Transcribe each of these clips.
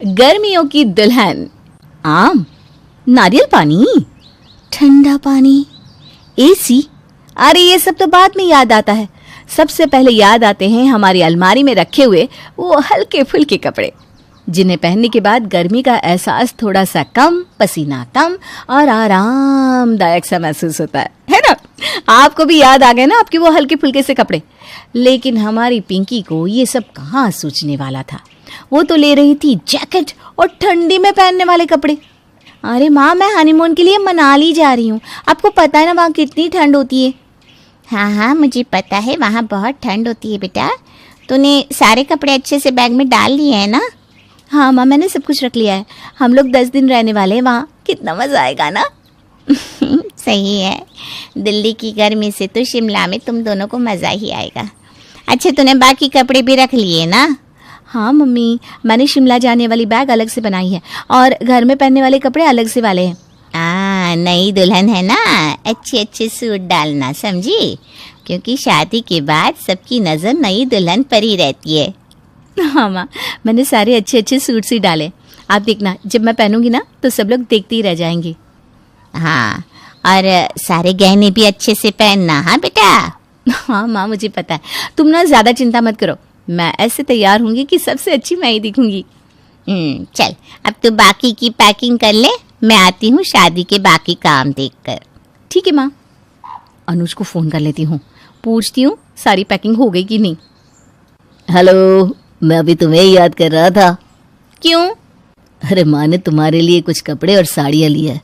गर्मियों की दुल्हन। आम, नारियल पानी, ठंडा पानी, एसी। अरे ये सब तो बाद में याद आता है। सबसे पहले याद आते हैं हमारी अलमारी में रखे हुए वो हल्के फुल्के कपड़े, जिन्हें पहनने के बाद गर्मी का एहसास थोड़ा सा कम, पसीना कम और आरामदायक सा महसूस होता है ना। आपको भी याद आ गए ना आपके वो हल्के फुल्के से कपड़े। लेकिन हमारी पिंकी को ये सब कहाँ सूझने वाला था। वो तो ले रही थी जैकेट और ठंडी में पहनने वाले कपड़े। अरे माँ, मैं हनीमून के लिए मनाली जा रही हूँ। आपको पता है ना वहाँ कितनी ठंड होती है। हाँ हाँ, मुझे पता है, वहाँ बहुत ठंड होती है बेटा। तूने सारे कपड़े अच्छे से बैग में डाल लिए हैं ना? हाँ माँ, मैंने सब कुछ रख लिया है। हम लोग 10 दिन रहने वाले हैं वहाँ। कितना मज़ा आएगा ना। सही है। दिल्ली की गर्मी से तो शिमला में तुम दोनों को मज़ा ही आएगा। अच्छा, तूने बाकी कपड़े भी रख लिए ना? हाँ मम्मी, मैंने शिमला जाने वाली बैग अलग से बनाई है और घर में पहनने वाले कपड़े अलग से वाले हैं। नई दुल्हन है ना, अच्छे अच्छे सूट डालना, समझी? क्योंकि शादी के बाद सबकी नज़र नई दुल्हन पर ही रहती है। हाँ माँ, मैंने सारे अच्छे अच्छे सूट्स ही डाले। आप देखना, जब मैं पहनूंगी ना तो सब लोग देखते ही रह जाएंगे। हाँ, और सारे गहने भी अच्छे से पहनना। हाँ बेटा। हाँ माँ, मुझे पता है। तुम ना ज़्यादा चिंता मत करो, मैं ऐसे तैयार होंगी कि सबसे अच्छी मैं ही दिखूंगी। चल, अब तू बाकी की पैकिंग कर ले, मैं आती हूँ शादी के बाकी काम देखकर। ठीक है माँ। अनुज को फ़ोन कर लेती हूँ, पूछती हूँ सारी पैकिंग हो गई कि नहीं। हेलो, मैं अभी तुम्हें याद कर रहा था। क्यों? अरे माँ ने तुम्हारे लिए कुछ कपड़े और साड़ियाँ ली है,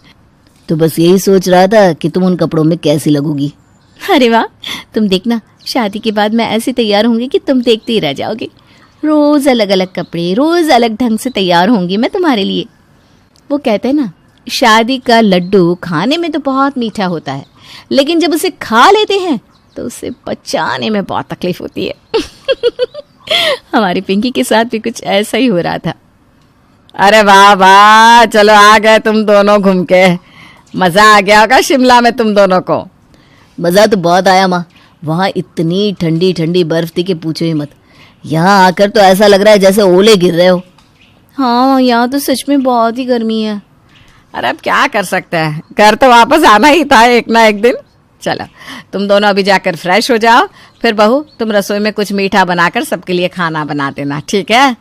तो बस यही सोच रहा था कि तुम उन कपड़ों में कैसी लगोगी। अरे वाह, तुम देखना, शादी के बाद मैं ऐसे तैयार होंगी कि तुम देखते ही रह जाओगे। रोज़ अलग अलग कपड़े, रोज़ अलग ढंग से तैयार होंगी मैं तुम्हारे लिए। वो कहते हैं ना, शादी का लड्डू खाने में तो बहुत मीठा होता है, लेकिन जब उसे खा लेते हैं तो उसे पचाने में बहुत तकलीफ होती है। हमारी पिंकी के साथ भी कुछ ऐसा ही हो रहा था। अरे वाह वाह, चलो आ गए तुम दोनों घूम के। मज़ा आ गया होगा शिमला में तुम दोनों को। मज़ा तो बहुत आया माँ, वहाँ इतनी ठंडी ठंडी बर्फ थी कि पूछो ही मत। यहाँ आकर तो ऐसा लग रहा है जैसे ओले गिर रहे हो। हाँ, यहाँ तो सच में बहुत ही गर्मी है। अरे अब क्या कर सकते हैं, घर तो वापस आना ही था एक ना एक दिन। चलो तुम दोनों अभी जाकर फ्रेश हो जाओ, फिर बहू तुम रसोई में कुछ मीठा बनाकर सबके लिए खाना बना देना, ठीक है?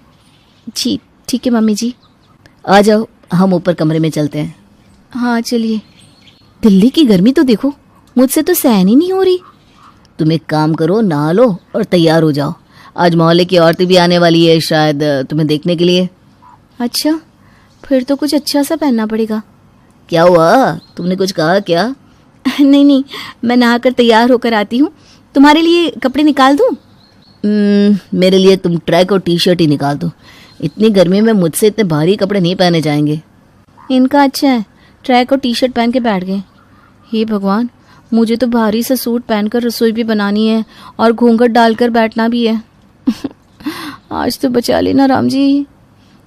जी ठीक है मम्मी जी। आ जाओ, हम ऊपर कमरे में चलते हैं। हाँ चलिए। दिल्ली की गर्मी तो देखो, मुझसे तो सहन ही नहीं हो रही। तुम एक काम करो, नहा लो और तैयार हो जाओ। आज मोहल्ले की औरतें भी आने वाली है शायद तुम्हें देखने के लिए। अच्छा, फिर तो कुछ अच्छा सा पहनना पड़ेगा। क्या हुआ, तुमने कुछ कहा क्या? नहीं नहीं, मैं नहाकर तैयार होकर आती हूँ। तुम्हारे लिए कपड़े निकाल दूँ? मेरे लिए तुम ट्रैक और टी शर्ट ही निकाल दो। इतनी गर्मी में मुझसे इतने भारी कपड़े नहीं पहने जाएंगे। इनका अच्छा है, ट्रैक और टी शर्ट पहन के बैठ गए। हे भगवान, मुझे तो भारी सा सूट पहनकर रसोई भी बनानी है और घूंघट डालकर बैठना भी है। आज तो बचा लेना राम जी।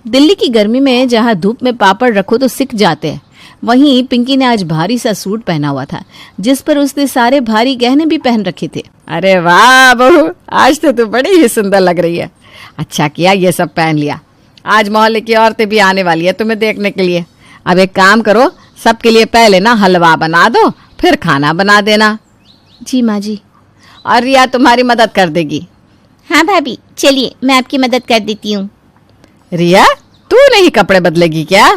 दिल्ली की गर्मी में जहाँ धूप में पापड़ रखो तो सिक जाते हैं, वहीं पिंकी ने आज भारी सा सूट पहना हुआ था, जिस पर उसने सारे भारी गहने भी पहन रखे थे। अरे वाह बहू, आज तो तू बड़ी ही सुंदर लग रही है। अच्छा किया ये सब पहन लिया। आज मोहल्ले की औरतें भी आने वाली है तुम्हें देखने के लिए। अब एक काम करो, सबके लिए पहले ना हलवा बना दो, फिर खाना बना देना। जी माँ जी। और रिया तुम्हारी मदद कर देगी। हाँ भाभी, चलिए मैं आपकी मदद कर देती हूँ। रिया, तू नहीं कपड़े बदलेगी क्या?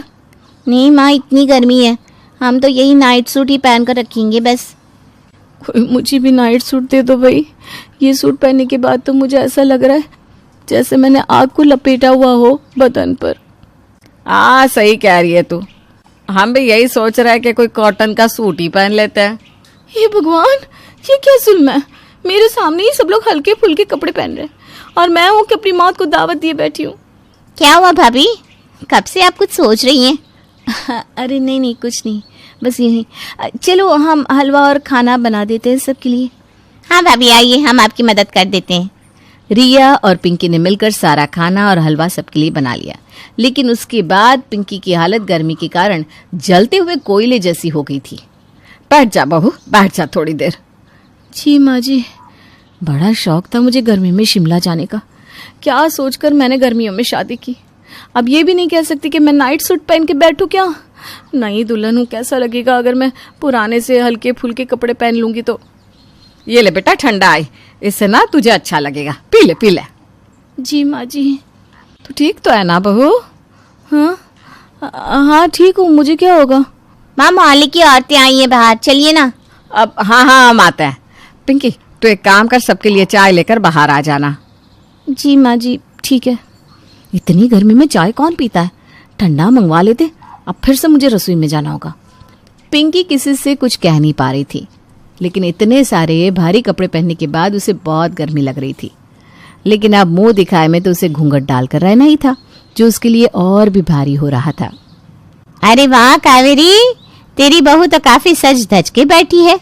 नहीं माँ, इतनी गर्मी है, हम तो यही नाइट सूट ही पहन कर रखेंगे बस। कोई मुझे भी नाइट सूट दे दो भाई। ये सूट पहनने के बाद तो मुझे ऐसा लग रहा है जैसे मैंने आग को लपेटा हुआ हो बदन पर। सही कह रही है तू। हम भी यही सोच रहे हैं कि कोई कॉटन का सूट ही पहन लेते हैं। हे भगवान, ये क्या जुल्म है। मेरे सामने ही सब लोग हल्के फुल्के कपड़े पहन रहे हैं और मैं हूँ कि अपनी मौत को दावत दिए बैठी हूँ। क्या हुआ भाभी, कब से आप कुछ सोच रही हैं? अरे नहीं नहीं, कुछ नहीं, बस यही। चलो हम हलवा और खाना बना देते हैं सबके लिए। हाँ भाभी, आइए हम आपकी मदद कर देते हैं। रिया और पिंकी ने मिलकर सारा खाना और हलवा सबके लिए बना लिया, लेकिन उसके बाद पिंकी की हालत गर्मी के कारण जलते हुए कोयले जैसी हो गई थी। बैठ जा बहू, बैठ जा थोड़ी देर। जी माँ जी। बड़ा शौक था मुझे गर्मी में शिमला जाने का। क्या सोचकर मैंने गर्मियों में शादी की। अब ये भी नहीं कह सकती कि मैं नाइट सूट पहन के बैठूं क्या। नई दुल्हन हूँ, कैसा लगेगा अगर मैं पुराने से हल्के फुल्के कपड़े पहन लूंगी तो। ये ले बेटा ठंडा है, इससे ना तुझे अच्छा लगेगा, पी ले पी ले। जी माँ जी। तू ठीक तो है ना बहू? हाँ हाँ ठीक हूँ, मुझे क्या होगा। माँ मोहल्ले की औरतें आई हैं बाहर, चलिए ना। अब हाँ हम आते हैं। पिंकी तू एक काम कर, सबके लिए चाय लेकर बाहर आ जाना। जी माँ जी ठीक है। इतनी गर्मी में चाय कौन पीता है, ठंडा मंगवा लेते। अब फिर से मुझे रसोई में जाना होगा। पिंकी किसी से कुछ कह नहीं पा रही थी, लेकिन इतने सारे भारी कपड़े पहनने के बाद उसे बहुत गर्मी लग रही थी। लेकिन अब मुंह दिखाए में तो उसे घूंघट डालकर रहना ही था, जो उसके लिए और भी भारी हो रहा था। अरे वाह कावेरी, तेरी बहू तो काफी सज धज के बैठी है।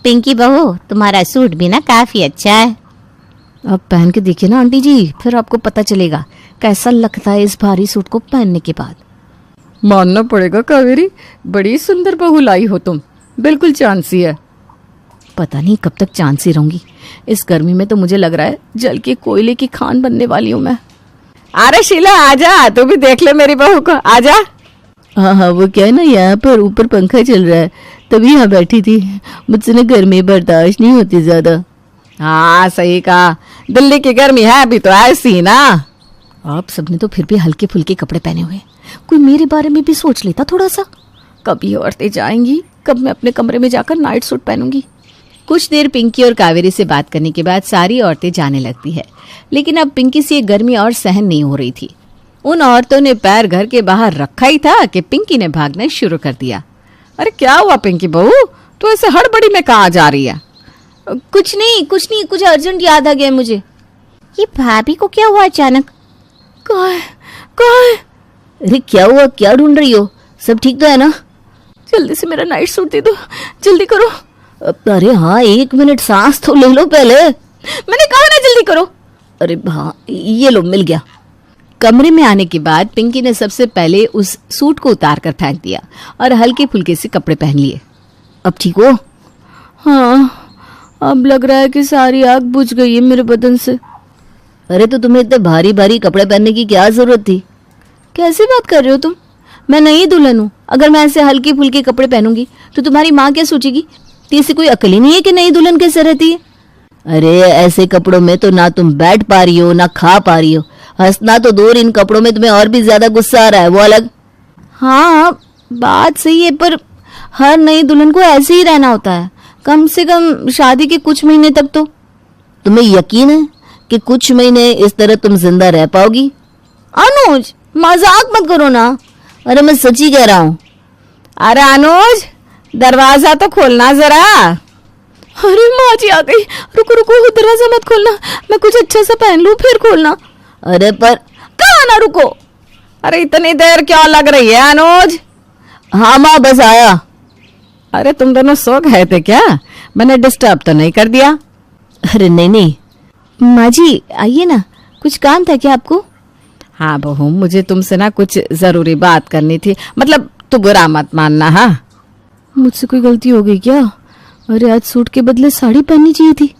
पिंकी बहू, तुम्हारा सूट भी ना काफी अच्छा है। अब पहन के देखिए ना आंटी जी, फिर आपको पता चलेगा कैसा लगता है इस भारी सूट को पहनने के बाद। मानना पड़ेगा कावेरी, बड़ी सुंदर बहू लाई हो तुम, बिल्कुल चांसी है। पता नहीं कब तक चांसी रहूंगी, इस गर्मी में तो मुझे लग रहा है जल के कोयले की खान बनने वाली हूँ मैं। अरे शीला आजा, तू भी देख ले मेरी बहू को, आजा। हाँ वो क्या है ना, यहाँ पर ऊपर पंखा चल रहा है, तभी यहाँ बैठी थी। मुझसे ना गर्मी बर्दाश्त नहीं होती ज्यादा। हाँ सही कहा, दिल्ली की गर्मी है अभी तो ऐसी ना। आप सबने तो फिर भी हल्के फुल्के कपड़े पहने हुए, कोई मेरे बारे में भी सोच लेता थोड़ा सा। कब ये औरतें जाएंगी, कब मैं अपने कमरे में जाकर नाइट सूट पहनूंगी। कुछ देर पिंकी और कावेरी से बात करने के बाद सारी औरतें जाने लगती है, लेकिन अब पिंकी से ये गर्मी और सहन नहीं हो रही थी। उन औरतों ने पैर घर के बाहर रखा ही था कि पिंकी ने भागना शुरू कर दिया। अरे क्या हुआ पिंकी बहू, तू ऐसे हड़बड़ी में कहाँ जा रही है? कुछ नहीं, कुछ अर्जेंट याद आ गया मुझे। ये भाभी को क्या हुआ अचानक? कहाँ है? अरे क्या हुआ, क्या ढूंढ रही हो? सब ठीक तो है ना? जल्दी से मेरा नाइट सूट दे दो, जल्दी करो। अरे हाँ 1 मिनट सांस तो ले लो पहले। मैंने कहा ना जल्दी करो। अरे हाँ ये लो, मिल गया। कमरे में आने के बाद पिंकी ने सबसे पहले उस सूट को उतार कर फेंक दिया और हल्के फुल्के से कपड़े पहन लिए। अब ठीक हो? हाँ अब लग रहा है कि सारी आग बुझ गई है मेरे बदन से। अरे तो तुम्हें इतने भारी भारी कपड़े पहनने की क्या जरूरत थी? कैसी बात कर रहे हो तुम? मैं नई दुल्हन हूँ, अगर मैं ऐसे हल्के फुल्के कपड़े पहनूंगी तो तुम्हारी माँ क्या सोचेगी? तेरे कोई अकल ही नहीं है कि नई दुल्हन कैसे रहती है? अरे ऐसे कपड़ों में तो ना तुम बैठ पा रही हो ना खा पा रही हो, हंसना तो दूर, इन कपड़ों में तुम्हें और भी ज्यादा गुस्सा आ रहा है, वो अलग। हाँ बात सही है, पर हर नई दुल्हन को ऐसे ही रहना होता है, कम से कम शादी के कुछ महीने तक तो। तुम्हें यकीन है कि कुछ महीने इस तरह तुम जिंदा रह पाओगी? अनुज मजाक मत करो ना। अरे मैं सच्ची कह रहा हूँ। अरे अनुज दरवाजा तो खोलना जरा। अरे माँ जी आ गई, रुको रुको, दरवाजा मत खोलना, मैं कुछ अच्छा सा पहन लूं फिर खोलना। अरे पर कहाँ ना रुको। अरे इतनी देर क्यों लग रही है अनुज? हाँ माँ बस आया। अरे तुम दोनों सो गए थे क्या? मैंने डिस्टर्ब तो नहीं कर दिया? अरे नहीं नहीं माँ जी आइए ना, कुछ काम था क्या आपको? हाँ बहू, मुझे तुमसे ना कुछ जरूरी बात करनी थी, मतलब तू बुरा मत मानना। हाँ मुझसे कोई गलती हो गई क्या? अरे आज सूट के बदले साड़ी पहननी चाहिए थी।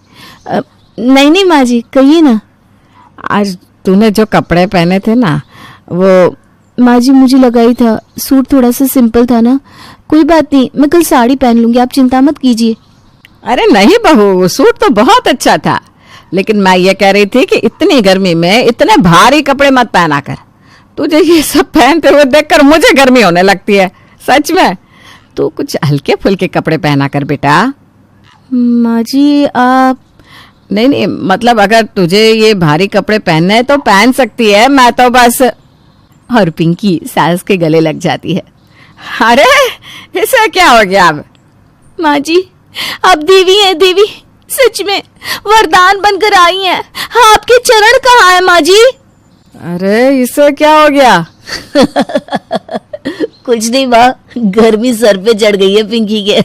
नहीं माँ जी कहिए ना। आज तूने जो कपड़े पहने थे ना वो। माँ जी मुझे लगा ही था, सूट थोड़ा सा सिंपल था ना। कोई बात नहीं, मैं कल साड़ी पहन लूंगी, आप चिंता मत कीजिए। अरे नहीं बहू, सूट तो बहुत अच्छा था, लेकिन मैं ये कह रही थी कि इतनी गर्मी में इतने भारी कपड़े मत पहना कर। तुझे ये सब पहनते हुए देखकर मुझे गर्मी होने लगती है सच में। तो कुछ हल्के फुल्के कपड़े पहना कर बेटा। माँ जी आप। नहीं मतलब अगर तुझे ये भारी कपड़े पहनने हैं तो पहन सकती है, मैं तो बस। और पिंकी सास के गले लग जाती है। अरे इसे क्या हो गया अब? माँ जी आप देवी हैं, देवी सच में वरदान बनकर आई हैं। हाँ आपके चरण कहाँ है माँ जी? अरे इसे क्या हो गया? कुछ नहीं माँ, गर्मी सर पे चढ़ गई है पिंकी के।